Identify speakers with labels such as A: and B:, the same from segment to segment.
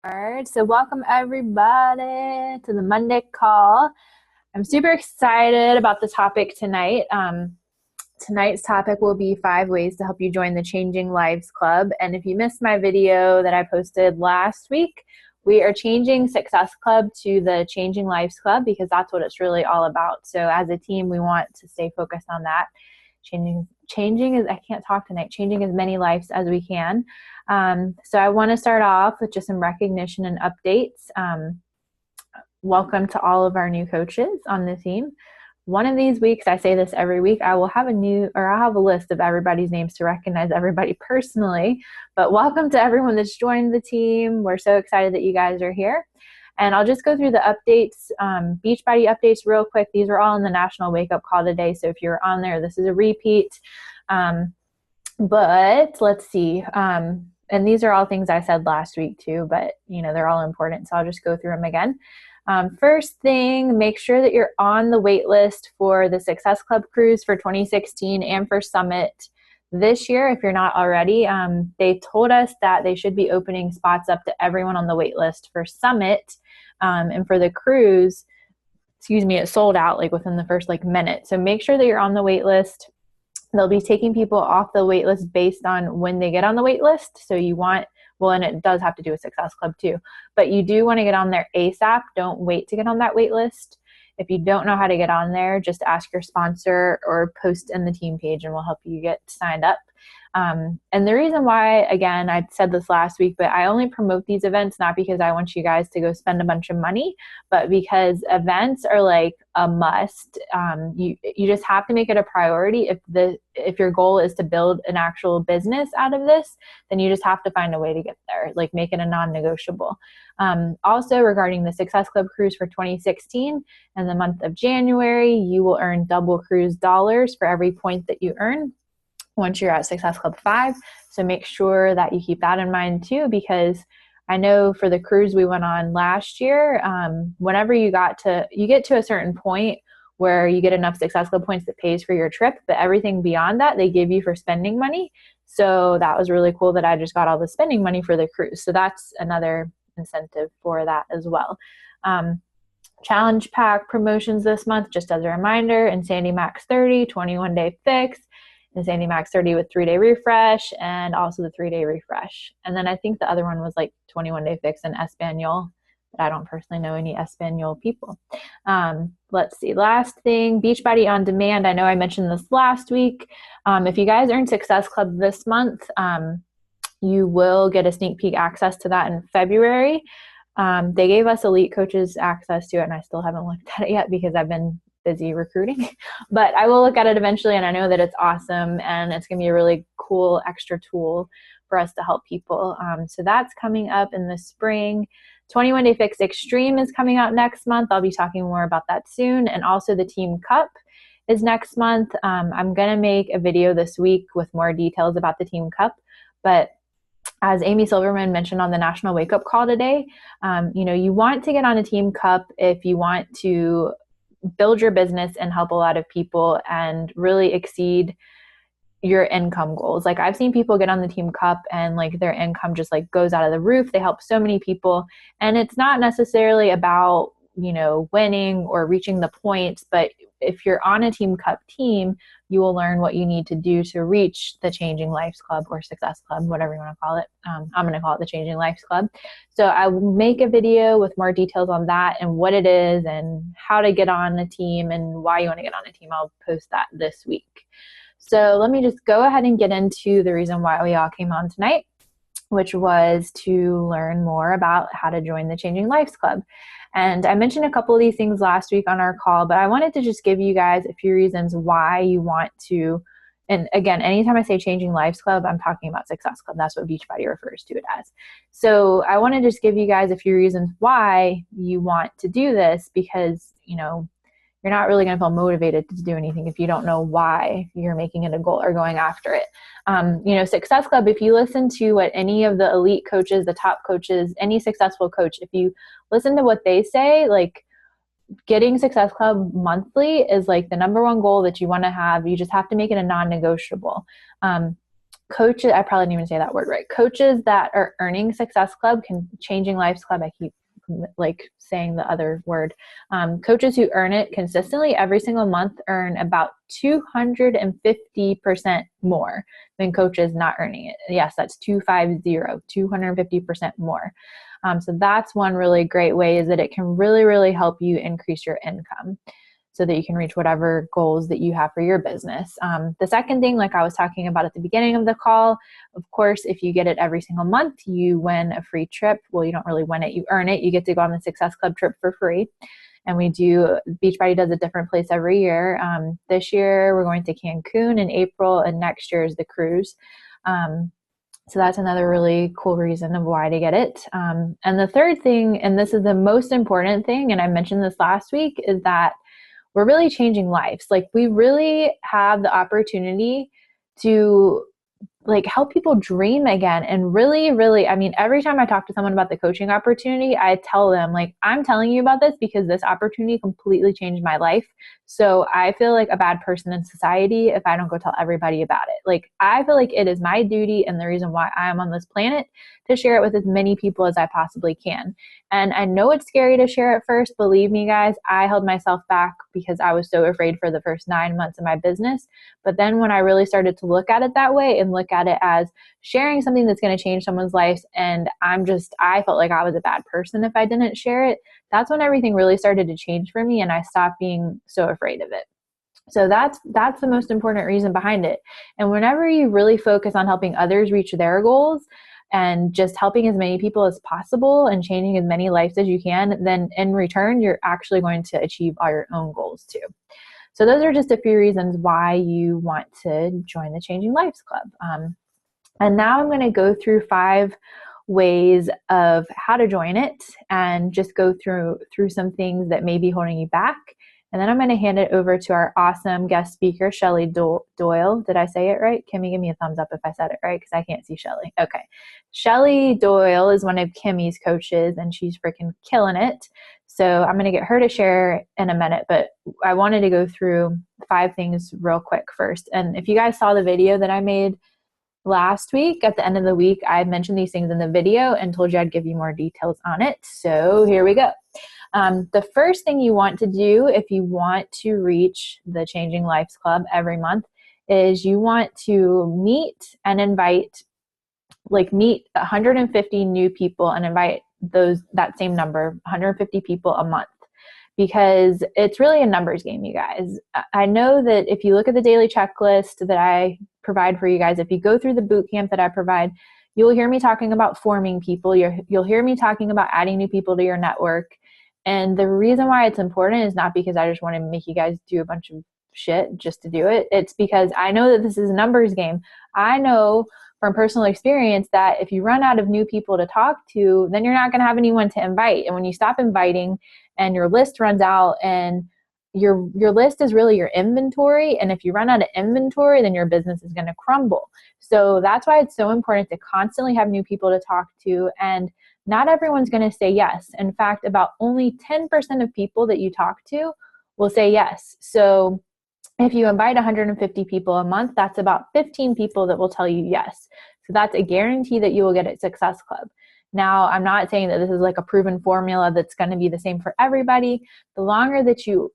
A: So welcome everybody to the Monday call. I'm super excited about the topic tonight. Tonight's topic will be 5 ways to help you join the Changing Lives Club. And if you missed my video that I posted last week, we are changing Success Club to the Changing Lives Club because that's what it's really all about. So as a team, we want to stay focused on that. Changing is, I can't talk tonight, changing as many lives as we can. So I want to start off with just some recognition and updates. Welcome to all of our new coaches on the team. One of these weeks, I say this every week, I'll have a list of everybody's names to recognize everybody personally. But welcome to everyone that's joined the team. We're so excited that you guys are here. And I'll just go through the updates, Beachbody updates real quick. These were all in the National Wake Up Call today. So if you're on there, this is a repeat. But let's see. And these are all things I said last week too, but they're all important. So I'll just go through them again. First thing, make sure that you're on the wait list for the Success Club Cruise for 2016 and for Summit this year. If you're not already, they told us that they should be opening spots up to everyone on the wait list for Summit, and for the cruise, it sold out like within the first minute. So make sure that you're on the wait list. They'll be taking people off the wait list based on when they get on the wait list. So and it does have to do with Success Club too, but you do want to get on there ASAP. Don't wait to get on that wait list. If you don't know how to get on there, just ask your sponsor or post in the team page and we'll help you get signed up. And the reason why, again, I said this last week, but I only promote these events not because I want you guys to go spend a bunch of money, but because events are like a must. You just have to make it a priority. If your goal is to build an actual business out of this, then you just have to find a way to get there, like make it a non-negotiable. Also, regarding the Success Club Cruise for 2016, in the month of January, you will earn double cruise dollars for every point that you earn once you're at Success Club 5. So make sure that you keep that in mind too, because I know for the cruise we went on last year, whenever you get to a certain point where you get enough Success Club points that pays for your trip, but everything beyond that, they give you for spending money. So that was really cool that I just got all the spending money for the cruise. So that's another incentive for that as well. Challenge pack promotions this month, just as a reminder, Insanity Max 30, 21-day fix, Insanity Max 30 with 3-day refresh, and also the 3-day refresh. And then I think the other one was like 21-day fix in Espanol, but I don't personally know any Espanol people. Let's see. Last thing, Beachbody On Demand. I know I mentioned this last week. If you guys earn Success Club this month, you will get a sneak peek access to that in February. They gave us elite coaches access to it, and I still haven't looked at it yet because I've been busy recruiting, but I will look at it eventually. And I know that it's awesome and it's going to be a really cool extra tool for us to help people. So that's coming up in the spring. 21-day fix extreme is coming out next month. I'll be talking more about that soon. And also the team cup is next month. I'm going to make a video this week with more details about the team cup, but as Amy Silverman mentioned on the National Wake Up Call today, you want to get on a team cup if you want to build your business and help a lot of people and really exceed your income goals. Like I've seen people get on the team cup and their income just goes out of the roof. They help so many people, and it's not necessarily about winning or reaching the points, but if you're on a team cup team, you will learn what you need to do to reach the Changing Lives Club or Success Club, whatever you want to call it. I'm going to call it the Changing Lives Club. So I will make a video with more details on that and what it is and how to get on a team and why you want to get on a team. I'll post that this week. So let me just go ahead and get into the reason why we all came on tonight, which was to learn more about how to join the Changing Lives Club. And I mentioned a couple of these things last week on our call, but I wanted to just give you guys a few reasons why you want to. And again, anytime I say Changing Lives Club, I'm talking about Success Club. That's what Beachbody refers to it as. So I want to just give you guys a few reasons why you want to do this, because, you're not really going to feel motivated to do anything if you don't know why you're making it a goal or going after it. Success Club, if you listen to what any of the elite coaches, the top coaches, any successful coach, if you listen to what they say, getting Success Club monthly is the number one goal that you want to have. You just have to make it a non-negotiable. coaches, I probably didn't even say that word right. Coaches that are earning Success Club, Changing Lives Club, I keep like saying the other word. Coaches who earn it consistently every single month earn about 250% more than coaches not earning it. Yes, that's 250% more. So that's one really great way, is that it can really, really help you increase your income so that you can reach whatever goals that you have for your business. The second thing, like I was talking about at the beginning of the call, of course, if you get it every single month, you win a free trip. Well, you don't really win it, you earn it. You get to go on the Success Club trip for free. And Beachbody does a different place every year. This year, we're going to Cancun in April, and next year is the cruise. So that's another really cool reason of why to get it. And the third thing, and this is the most important thing, and I mentioned this last week, is that we're really changing lives. Like, we really have the opportunity to like help people dream again. And really, really, I mean, every time I talk to someone about the coaching opportunity, I tell them, like, I'm telling you about this because this opportunity completely changed my life. So I feel like a bad person in society if I don't go tell everybody about it. Like, I feel like it is my duty and the reason why I am on this planet to share it with as many people as I possibly can. And I know it's scary to share at first. Believe me, guys, I held myself back because I was so afraid for the first 9 months of my business. But then when I really started to look at it that way and look at it as sharing something that's going to change someone's life, and I felt like I was a bad person if I didn't share it, that's when everything really started to change for me and I stopped being so afraid of it. So that's the most important reason behind it. And whenever you really focus on helping others reach their goals and just helping as many people as possible and changing as many lives as you can, then in return, you're actually going to achieve all your own goals too. So those are just a few reasons why you want to join the Changing Lives Club. And now I'm going to go through 5 ways of how to join it and just go through some things that may be holding you back. And then I'm going to hand it over to our awesome guest speaker, Shelly Doyle. Did I say it right? Kimmy, give me a thumbs up if I said it right, because I can't see Shelly. Okay. Shelly Doyle is one of Kimmy's coaches, and she's freaking killing it. So I'm going to get her to share in a minute, but I wanted to go through 5 things real quick first. And if you guys saw the video that I made last week, at the end of the week, I mentioned these things in the video and told you I'd give you more details on it. So here we go. The first thing you want to do if you want to reach the Changing Lives Club every month is you want to meet 150 new people and invite that same number, 150 people a month, because it's really a numbers game, you guys. I know that if you look at the daily checklist that I provide for you guys, if you go through the boot camp that I provide, you'll hear me talking about forming people. You'll hear me talking about adding new people to your network. And the reason why it's important is not because I just want to make you guys do a bunch of shit just to do it. It's because I know that this is a numbers game. I know from personal experience that if you run out of new people to talk to, then you're not going to have anyone to invite. And when you stop inviting and your list runs out, and your list is really your inventory, and if you run out of inventory, then your business is going to crumble. So that's why it's so important to constantly have new people to talk to, and not everyone's going to say yes. In fact, about only 10% of people that you talk to will say yes. So if you invite 150 people a month, that's about 15 people that will tell you yes. So that's a guarantee that you will get at Success Club. Now, I'm not saying that this is like a proven formula that's going to be the same for everybody. The longer that you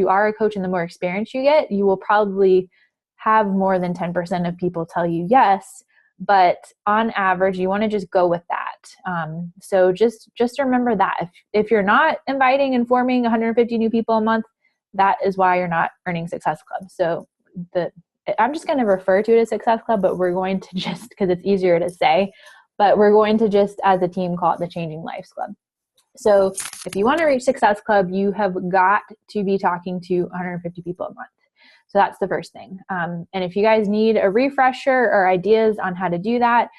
A: are a coach and the more experience you get, you will probably have more than 10% of people tell you yes. But on average, you want to just go with that. So just remember that if you're not inviting and forming 150 new people a month, that is why you're not earning Success Club. So I'm just going to refer to it as Success Club, but we're going to just, because it's easier to say, but we're going to just as a team call it the Changing Lives Club. So if you want to reach Success Club, you have got to be talking to 150 people a month. So that's the first thing. And if you guys need a refresher or ideas on how to do that,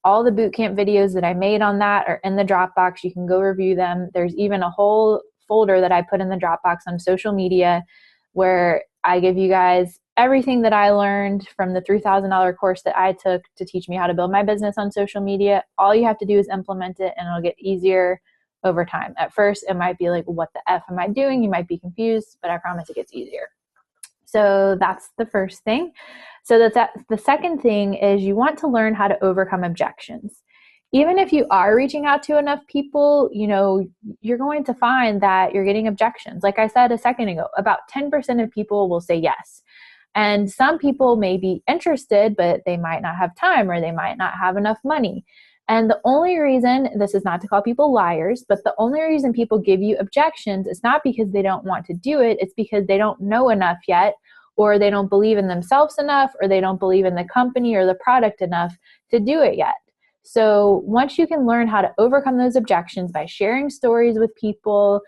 A: all the bootcamp videos that I made on that are in the Dropbox. You can go review them. There's even a whole folder that I put in the Dropbox on social media where I give you guys everything that I learned from the $3,000 course that I took to teach me how to build my business on social media. All you have to do is implement it, and it'll get easier over time. At first, it might be like, what the F am I doing? You might be confused, but I promise it gets easier. So that's the first thing. So the second thing is you want to learn how to overcome objections. Even if you are reaching out to enough people, you're going to find that you're getting objections. Like I said a second ago, about 10% of people will say yes. And some people may be interested, but they might not have time or they might not have enough money. And the only reason, this is not to call people liars, but the only reason people give you objections is not because they don't want to do it, it's because they don't know enough yet, or they don't believe in themselves enough, or they don't believe in the company or the product enough to do it yet. So once you can learn how to overcome those objections by sharing stories with people,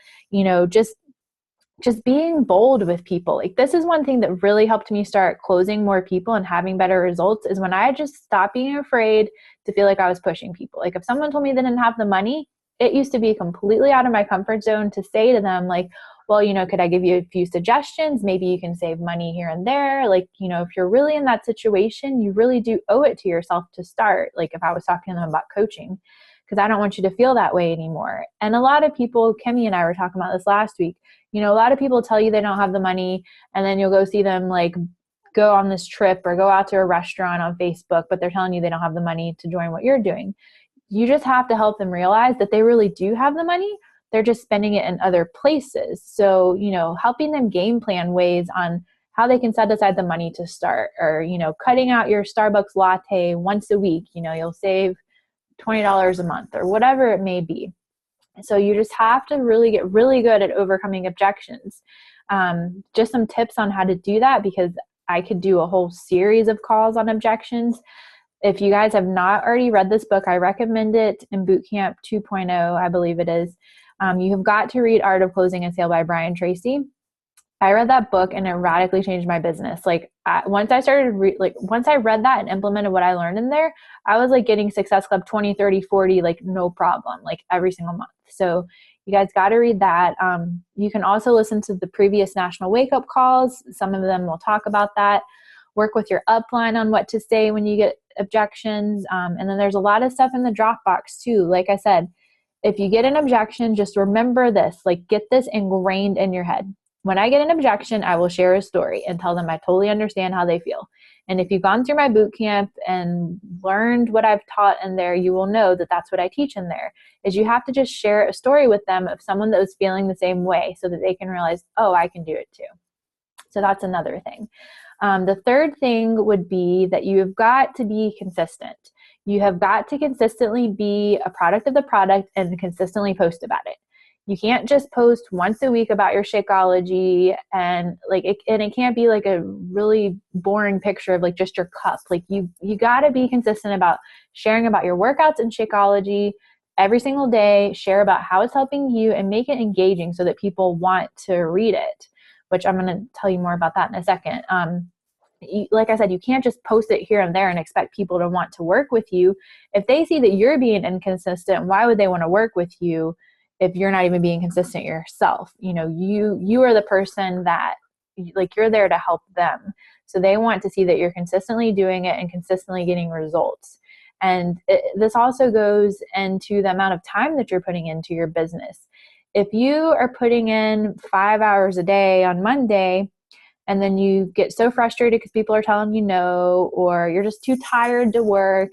A: just being bold with people. Like, this is one thing that really helped me start closing more people and having better results, is when I just stopped being afraid to feel like I was pushing people. Like, if someone told me they didn't have the money, it used to be completely out of my comfort zone to say to them, like, well, could I give you a few suggestions? Maybe you can save money here and there. Like, if you're really in that situation, you really do owe it to yourself to start. Like, if I was talking to them about coaching, because I don't want you to feel that way anymore. And a lot of people, Kimmy and I were talking about this last week, a lot of people tell you they don't have the money, and then you'll go see them like go on this trip or go out to a restaurant on Facebook, but they're telling you they don't have the money to join what you're doing. You just have to help them realize that they really do have the money. They're just spending it in other places. So, helping them game plan ways on how they can set aside the money to start, or, cutting out your Starbucks latte once a week, you'll save $20 a month or whatever it may be. So you just have to really get really good at overcoming objections. Just some tips on how to do that, because I could do a whole series of calls on objections. If you guys have not already read this book, I recommend it in Bootcamp 2.0, I believe it is. You have got to read Art of Closing a Sale by Brian Tracy. I read that book and it radically changed my business. Like, once I read that and implemented what I learned in there, I was like getting Success Club 20, 30, 40, like no problem, like every single month. So you guys got to read that. You can also listen to the previous National Wake Up Calls. Some of them will talk about that. Work with your upline on what to say when you get objections. And then there's a lot of stuff in the Dropbox too. Like I said, if you get an objection, just remember this, like, get this ingrained in your head. When I get an objection, I will share a story and tell them I totally understand how they feel. And if you've gone through my boot camp and learned what I've taught in there, you will know that that's what I teach in there, is you have to just share a story with them of someone that was feeling the same way, so that they can realize, oh, I can do it too. So that's another thing. The third thing would be that you have got to be consistent. You have got to consistently be a product of the product and consistently post about it. You can't just post once a week about your Shakeology and it can't be like a really boring picture of like just your cup. Like, you got to be consistent about sharing about your workouts in Shakeology every single day. Share about how it's helping you and make it engaging so that people want to read it, which I'm going to tell you more about that in a second. Like I said, you can't just post it here and there and expect people to want to work with you. If they see that you're being inconsistent, why would they want to work with you if you're not even being consistent yourself? You are the person that, like, you're there to help them. So they want to see that you're consistently doing it and consistently getting results. And this also goes into the amount of time that you're putting into your business. If you are putting in 5 hours a day on Monday, and then you get so frustrated because people are telling you no, or you're just too tired to work,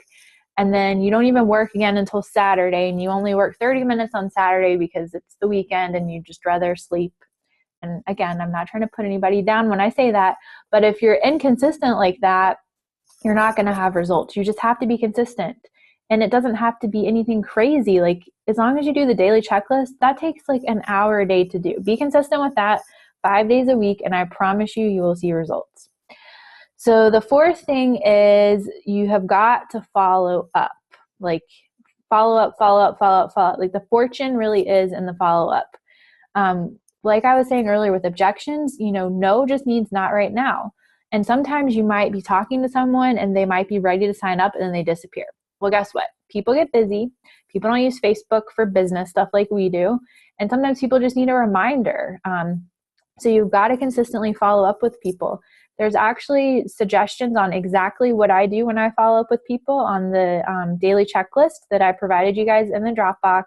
A: and then you don't even work again until Saturday, and you only work 30 minutes on Saturday because it's the weekend and you just rather sleep. And again, I'm not trying to put anybody down when I say that, but if you're inconsistent like that, you're not going to have results. You just have to be consistent. And it doesn't have to be anything crazy. Like, as long as you do the daily checklist, that takes like an hour a day to do. Be consistent with that 5 days a week, and I promise you, you will see results. So the fourth thing is you have got to follow up. Like, follow up. Like, the fortune really is in the follow up. Like I was saying earlier with objections, no just means not right now. And sometimes you might be talking to someone and they might be ready to sign up and then they disappear. Well, guess what? People get busy. People don't use Facebook for business stuff like we do. And sometimes people just need a reminder. So you've got to consistently follow up with people. There's actually suggestions on exactly what I do when I follow up with people on the daily checklist that I provided you guys in the Dropbox.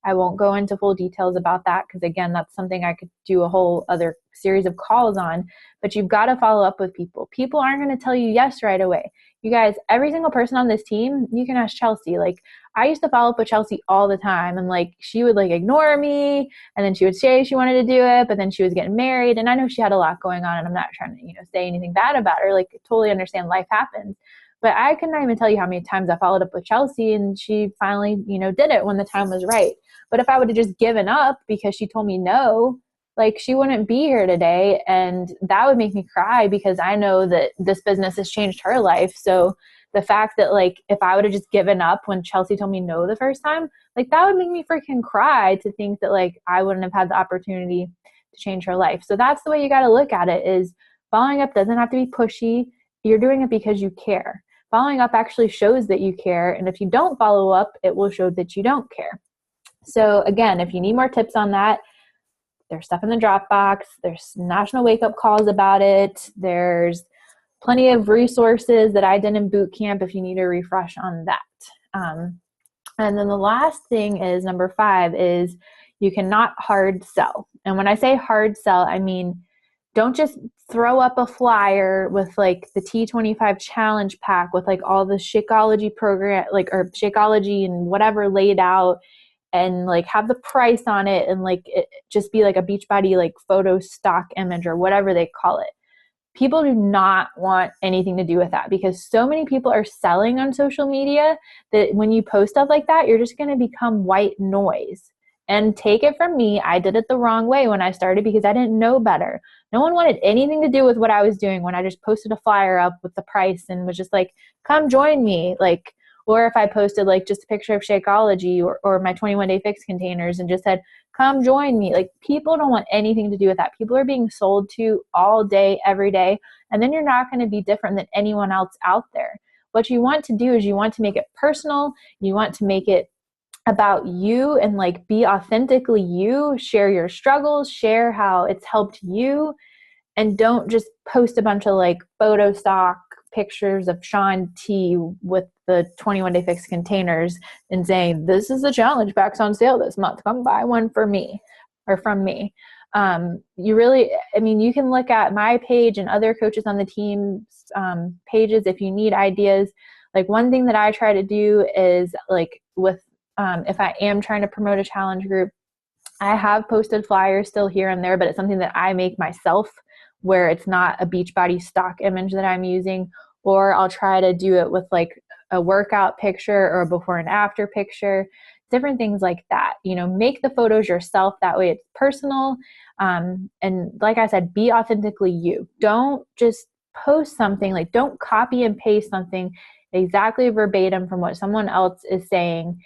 A: I won't go into full details about that because, again, that's something I could do a whole other series of calls on. But you've got to follow up with people. People aren't going to tell you yes right away. You guys, every single person on this team, you can ask Chelsea. Like, I used to follow up with Chelsea all the time, and like she would like ignore me, and then she would say she wanted to do it, but then she was getting married, and I know she had a lot going on, and I'm not trying to, say anything bad about her. Like, totally understand, life happens. But I could not even tell you how many times I followed up with Chelsea, and she finally, did it when the time was right. But if I would have just given up because she told me no, like she wouldn't be here today. And that would make me cry because I know that this business has changed her life. So the fact that like, if I would have just given up when Chelsea told me no the first time, like that would make me freaking cry to think that like I wouldn't have had the opportunity to change her life. So that's the way you got to look at it, is following up doesn't have to be pushy. You're doing it because you care. Following up actually shows that you care. And if you don't follow up, it will show that you don't care. So again, if you need more tips on that, there's stuff in the Dropbox. There's national wake-up calls about it. There's plenty of resources that I did in boot camp if you need a refresh on that. And then the last thing is number 5 is you cannot hard sell. And when I say hard sell, I mean, don't just throw up a flyer with like the T25 challenge pack with like all the Shakeology program, like, or Shakeology and whatever laid out, and like have the price on it, and like it just be like a Beachbody like photo stock image or whatever they call it. People do not want anything to do with that because so many people are selling on social media that when you post stuff like that, you're just going to become white noise. And take it from me, I did it the wrong way when I started because I didn't know better. No one wanted anything to do with what I was doing when I just posted a flyer up with the price and was just like, come join me. Like, or if I posted like just a picture of Shakeology or my 21-day fix containers and just said, come join me. Like, people don't want anything to do with that. People are being sold to all day, every day. And then you're not going to be different than anyone else out there. What you want to do is you want to make it personal. You want to make it about you and like be authentically you, share your struggles, share how it's helped you, and don't just post a bunch of like photo stock pictures of Shaun T with the 21-day fix containers and saying, this is the challenge packs on sale this month. Come buy one for me or from me. You really, I mean, you can look at my page and other coaches on the team's pages if you need ideas. Like, one thing that I try to do is like with, if I am trying to promote a challenge group, I have posted flyers still here and there, but it's something that I make myself where it's not a Beachbody stock image that I'm using, or I'll try to do it with like a workout picture or a before and after picture, different things like that. Make the photos yourself. That way it's personal. And like I said, be authentically you. Don't just post something, like don't copy and paste something exactly verbatim from what someone else is saying.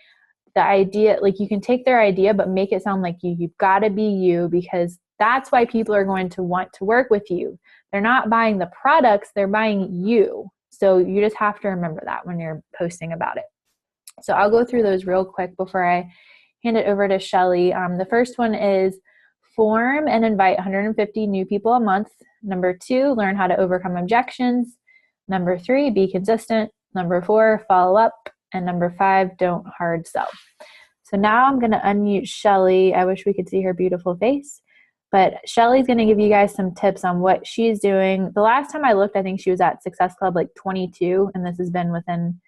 A: The idea, like you can take their idea, but make it sound like you. You've got to be you, because that's why people are going to want to work with you. They're not buying the products, they're buying you. So you just have to remember that when you're posting about it. So I'll go through those real quick before I hand it over to Shelly. The first one is form and invite 150 new people a month. Number 2, learn how to overcome objections. Number 3, be consistent. Number 4, follow up. And number 5, don't hard sell. So now I'm going to unmute Shelly. I wish we could see her beautiful face. But Shelly's going to give you guys some tips on what she's doing. The last time I looked, I think she was at Success Club like 22, and this has been within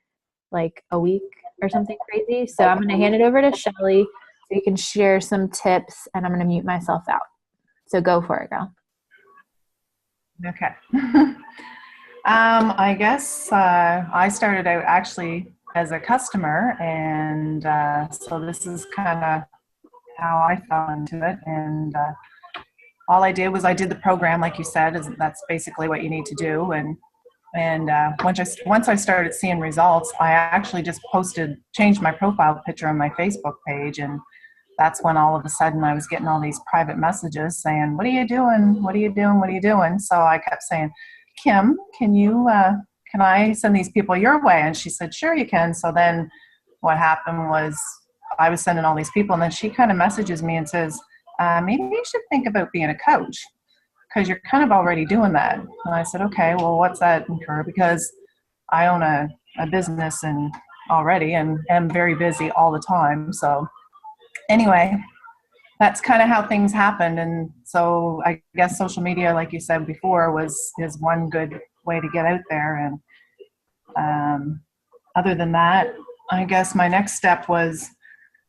A: like a week or something crazy. So I'm going to hand it over to Shelly so you can share some tips, and I'm going to mute myself out. So go for it, girl.
B: Okay. I guess I started out actually as a customer, and so this is kind of how I fell into it. And all I did was I did the program, like you said, that's basically what you need to do. And once I started seeing results, I actually just changed my profile picture on my Facebook page, and that's when all of a sudden I was getting all these private messages saying, "What are you doing? What are you doing? What are you doing?" So I kept saying, "Kim, can I send these people your way?" And she said, "Sure, you can." So then what happened was I was sending all these people, and then she kind of messages me and says, "Maybe you should think about being a coach, because you're kind of already doing that." And I said, "Okay, well, what's that incur?" Because I own a business already and am very busy all the time. So anyway, that's kind of how things happened. And so I guess social media, like you said before, is one good way to get out there. And other than that, I guess my next step was,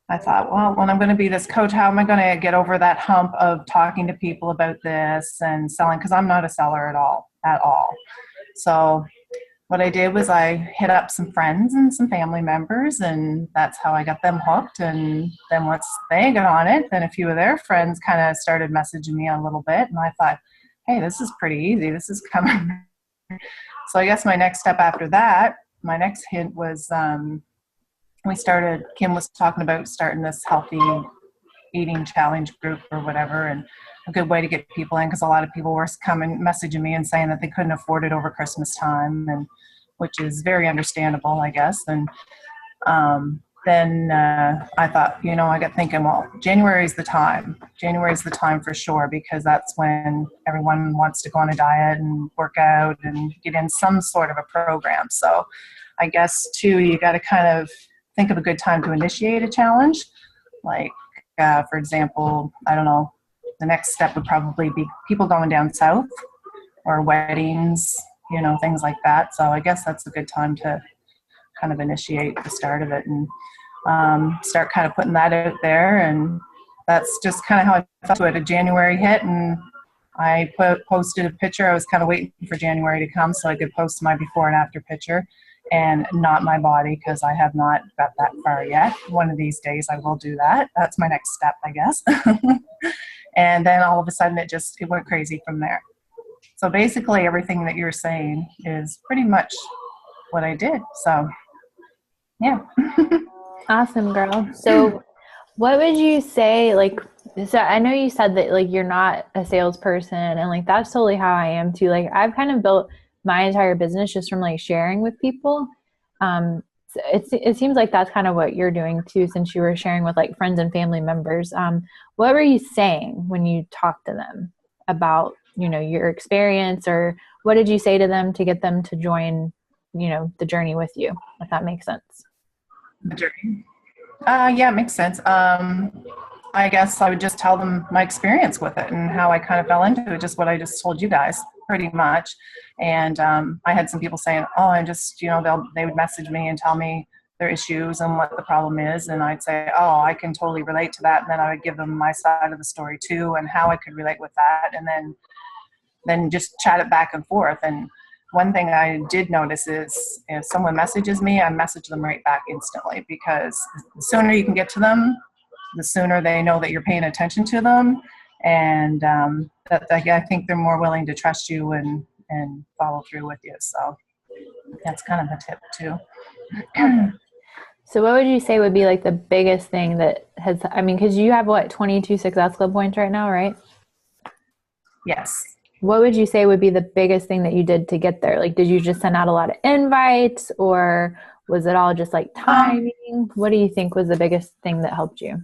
B: I thought, well, when I'm going to be this coach, how am I going to get over that hump of talking to people about this and selling? Because I'm not a seller at all. So what I did was I hit up some friends and some family members, and that's how I got them hooked. And then once they got on it, then a few of their friends kind of started messaging me a little bit. And I thought, hey, this is pretty easy. This is coming. So I guess my next step after that, my next hint was Kim was talking about starting this healthy eating challenge group or whatever, and a good way to get people in, because a lot of people were coming messaging me and saying that they couldn't afford it over Christmas time, and which is very understandable, I guess. And then I thought, I got thinking, well, January is the time. January is the time for sure, because that's when everyone wants to go on a diet and work out and get in some sort of a program. So I guess too, you got to kind of think of a good time to initiate a challenge. Like, for example, I don't know, the next step would probably be people going down south or weddings, things like that. So I guess that's a good time to kind of initiate the start of it and start kind of putting that out there. And that's just kind of how I thought to it. A January hit, and I posted a picture. I was kind of waiting for January to come so I could post my before and after picture, and not my body, because I have not got that far yet. One of these days I will do that. That's my next step, I guess. And then all of a sudden it went crazy from there. So basically everything that you're saying is pretty much what I did. So yeah.
A: Awesome, girl. So what would you say, so I know you said that you're not a salesperson, and that's totally how I am too. I've kind of built my entire business just from sharing with people. So it seems like that's kind of what you're doing too, since you were sharing with friends and family members. What were you saying when you talked to them about, your experience, or what did you say to them to get them to join, the journey with you, if that makes sense?
B: The journey? Yeah, it makes sense. I guess I would just tell them my experience with it and how I kind of fell into it, just what I just told you guys, pretty much. And I had some people saying, oh, I'm just, they would message me and tell me their issues and what the problem is. And I'd say, oh, I can totally relate to that. And then I would give them my side of the story too, and how I could relate with that. And then just chat it back and forth. And one thing I did notice is if someone messages me, I message them right back instantly, because the sooner you can get to them, the sooner they know that you're paying attention to them. And that I think they're more willing to trust you and follow through with you. So that's kind of a tip too.
A: So what would you say would be the biggest thing that has, because you have 22 Success Club points right now, right?
B: Yes.
A: What would you say would be the biggest thing that you did to get there? Did you just send out a lot of invites, or was it all just timing? What do you think was the biggest thing that helped you?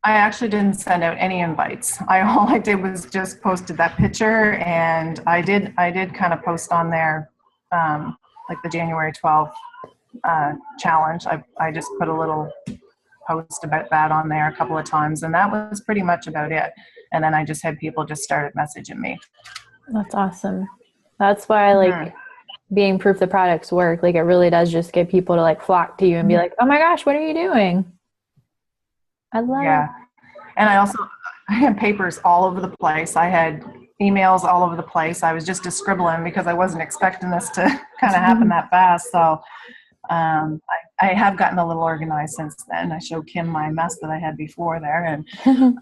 B: I actually didn't send out any invites. All I did was just posted that picture, and I did kind of post on there, the January 12th challenge. I just put a little post about that on there a couple of times, and that was pretty much about it. And then I just had people just started messaging me.
A: That's awesome. That's why being proof the products work. It really does just get people to flock to you and be like, oh my gosh, what are you doing? I love it.
B: And I had papers all over the place. I had emails all over the place. I was just scribbling because I wasn't expecting this to kind of happen that fast. So I have gotten a little organized since then. I showed Kim my mess that I had before there. And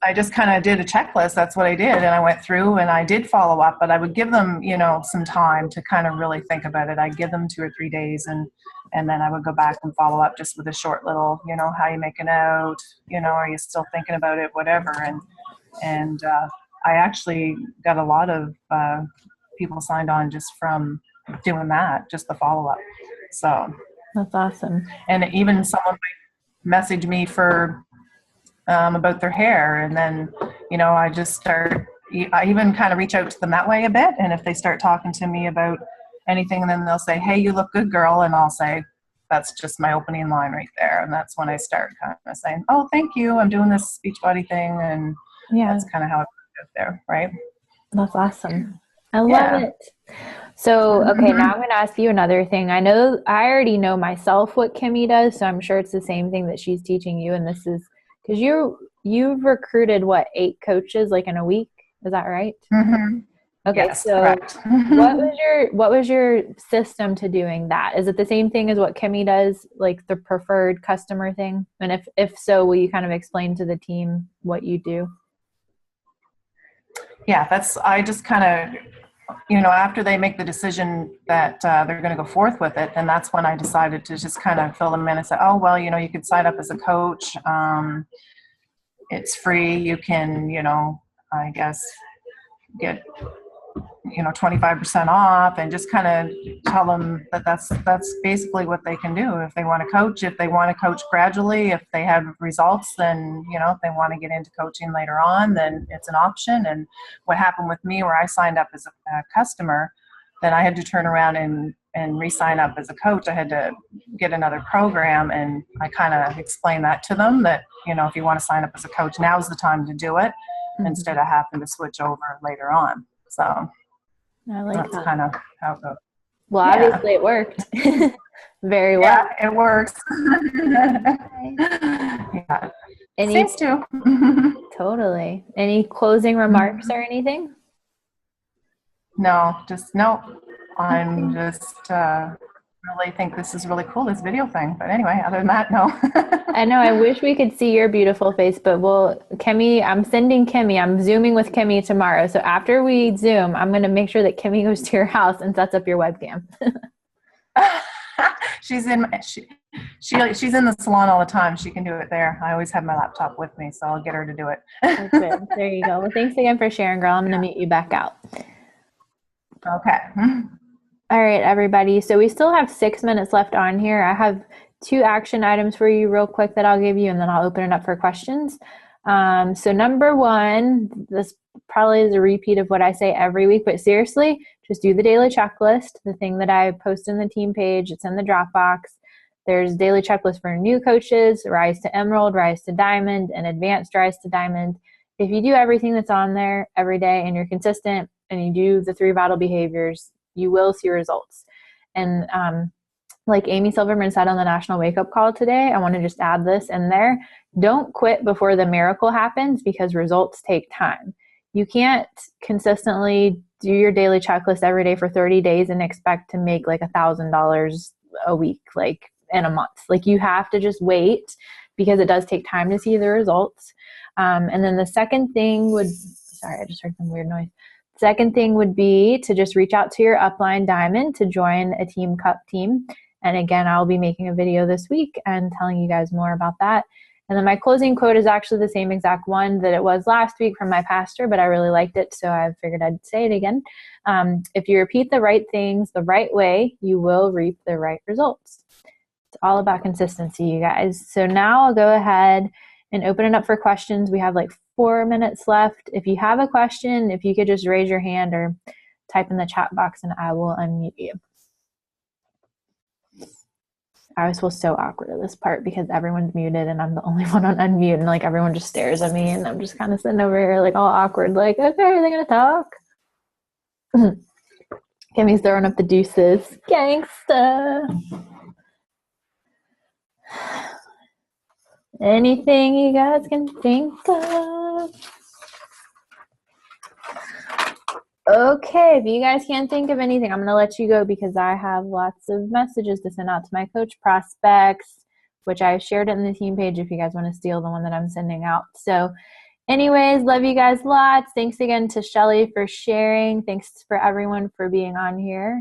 B: I just kind of did a checklist. That's what I did. And I went through and I did follow up, but I would give them, some time to kind of really think about it. I'd give them 2 or 3 days, and then I would go back and follow up just with a short little, how you making out, are you still thinking about it, whatever. And I actually got a lot of people signed on just from doing that, just the follow-up. So
A: that's awesome.
B: And even someone might message me for about their hair, and then I even kind of reach out to them that way a bit. And if they start talking to me about anything, and then they'll say, hey, you look good, girl, and I'll say, that's just my opening line right there. And that's when I start kind of saying, oh, thank you, I'm doing this Beachbody thing. And that's kind of how it goes there, right?
A: That's awesome. I love it. So, okay, now I'm going to ask you another thing. I already know myself what Kimmy does, so I'm sure it's the same thing that she's teaching you. And this is because you've recruited, what, 8 coaches like in a week? Is that right?
B: Mm-hmm.
A: Okay,
B: yes,
A: so
B: correct.
A: what was your system to doing that? Is it the same thing as what Kimmy does, like the preferred customer thing? And if so, will you kind of explain to the team what you do?
B: Yeah, I just kind of, after they make the decision that they're going to go forth with it, then that's when I decided to just kind of fill them in and say, oh, well, you could sign up as a coach. It's free. You can, I guess, get 25% off, and just kind of tell them that that's basically what they can do if they want to coach. If they want to coach gradually, if they have results, then if they want to get into coaching later on, then it's an option. And what happened with me, where I signed up as a customer, then I had to turn around and re-sign up as a coach. I had to get another program, and I kind of explained that to them, that if you want to sign up as a coach, now's the time to do it, instead of having to switch over later on. So
A: I like
B: that's
A: that.
B: kind of how it goes.
A: Well, obviously it worked very well.
B: Yeah, it works. Yeah. Seems to.
A: Totally. Any closing remarks or anything?
B: No. I'm just really think this is really cool, this video thing. But anyway, other than that, no.
A: I know. I wish we could see your beautiful face, but Kimmy, I'm Zooming with Kimmy tomorrow. So after we Zoom, I'm going to make sure that Kimmy goes to your house and sets up your webcam.
B: She's in the salon all the time. She can do it there. I always have my laptop with me, so I'll get her to do it.
A: Perfect. There you go. Well, thanks again for sharing, girl. I'm going to meet you back out.
B: Okay.
A: All right, everybody. So we still have 6 minutes left on here. I have 2 action items for you real quick that I'll give you, and then I'll open it up for questions. So number 1, this probably is a repeat of what I say every week, but seriously, just do the daily checklist, the thing that I post in the team page. It's in the Dropbox. There's daily checklist for new coaches, Rise to Emerald, Rise to Diamond, and Advanced Rise to Diamond. If you do everything that's on there every day and you're consistent and you do the 3 vital behaviors, you will see results. And like Amy Silverman said on the National Wake Up Call today, I want to just add this in there. Don't quit before the miracle happens, because results take time. You can't consistently do your daily checklist every day for 30 days and expect to make like $1,000 a week, like in a month. Like you have to just wait, because it does take time to see the results. And then the second thing sorry, I just heard some weird noise. Second thing would be to just reach out to your upline diamond to join a Team Cup team. And again, I'll be making a video this week and telling you guys more about that. And then my closing quote is actually the same exact one that it was last week from my pastor, but I really liked it, so I figured I'd say it again. If you repeat the right things the right way, you will reap the right results. It's all about consistency, you guys. So now I'll go ahead and open it up for questions. We have like 4 minutes left. If you have a question, if you could just raise your hand or type in the chat box and I will unmute you. I always feel so awkward at this part because everyone's muted and I'm the only one on unmute, and like everyone just stares at me and I'm just kind of sitting over here like all awkward, like, okay, are they gonna talk? Kimmy's throwing up the deuces. Gangsta. Anything you guys can think of? Okay, if you guys can't think of anything, I'm going to let you go because I have lots of messages to send out to my coach prospects, which I've shared it in the team page if you guys want to steal the one that I'm sending out. So anyways, love you guys lots. Thanks again to Shelly for sharing. Thanks for everyone for being on here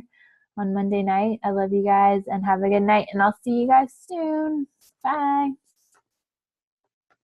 A: on Monday night. I love you guys and have a good night, and I'll see you guys soon. Bye.